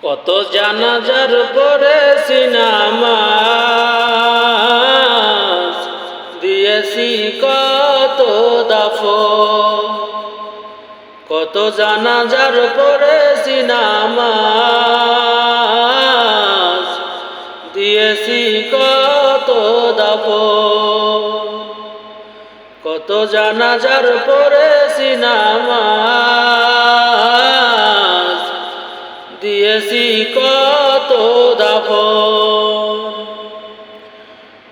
কত জানাজার পড়েছি নামাজ, দিয়েছি কত দাফন। কত জানাজার পড়েছি নামাজ, দিয়েছি কত দাফন। কত জানাজার পড়েছি নামাজ, দিয়েছি কত দাফন।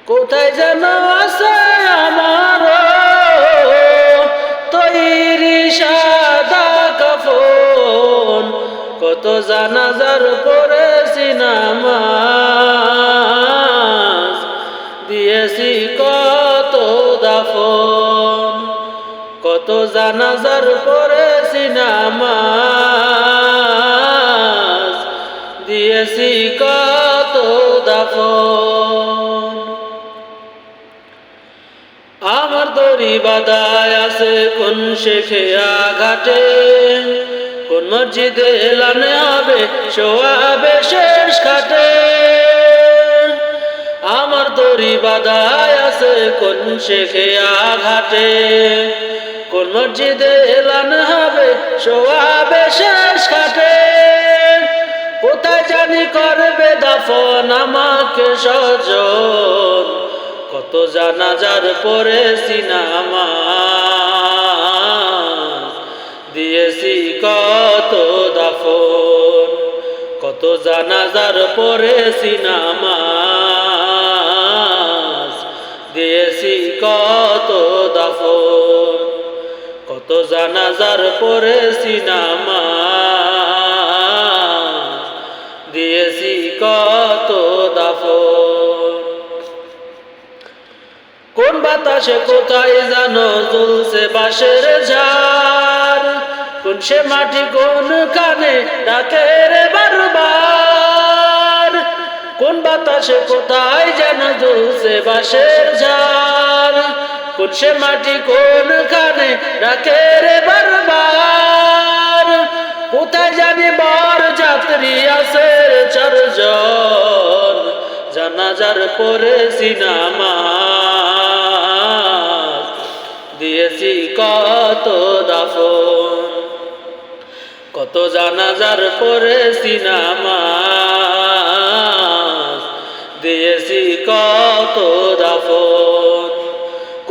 কোথায় যেন আছে আমার তৈরি সাদা কাফন। কত জানাজার পড়েছি নামাজ, দিয়েছি কত দাফন। কত জানাজার পড়েছি নামাজ, দিয়েছি কত দাফন। আমার দড়ি বাঁধায় আছে কোন শেখিয়া ঘাটে, কোন মসজিদে এলানে হবে সোয়াবে শেষ খাটে। আমার দড়ি বাঁধায় আছে কোন শেখিয়া ঘাটে, কোন মসজিদে এলান হবে সোয়াবে শেষ খাটে। কোথায় জানি করবে দাফন আমাকে স্বজন। কত জানাজার পড়েছি নামাজ, দিয়েছি কত দাফন। কত জানাজার পড়েছি নামাজ, দিয়েছি কত দাফন। কত জানাজার পড়েছি নামাজ, দিয়েছি কত দাফন। কোন বাতাসে কোথায় জানো ঝুলছে বাঁশের ঝাড়, কোন সে মাটি কোন কানে ডাকে রে বারবার। কোন বাতাসে কোথায় যেন ঝুলছে বাঁশের ঝাড়, কোন সে মাটি কোন কানে ডাকে রে বারবার। কোথায় জানি বর যাত্রী আছে চারজন, জানাজার পড়েছি নামাজ, দিয়েছি কত দাফন। কত জানাজার পড়েছি নামাজ, দিয়েছি কত দাফন।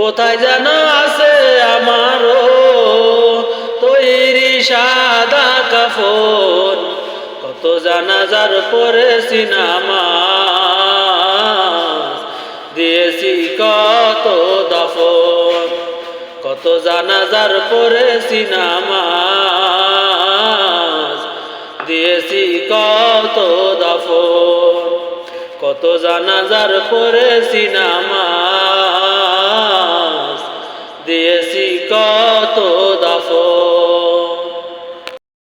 কোথায় যেন আছে আমারও তৈরি সাদা কাফন। কত জানাজার পড়েছি নামাজ, দিয়েছি কত দাফন। কত জানাজার পড়েছি নামাজ, দিয়েছি কত দাফন। কত জানাজার পড়েছি নামাজ, দিয়েছি কত দাফন।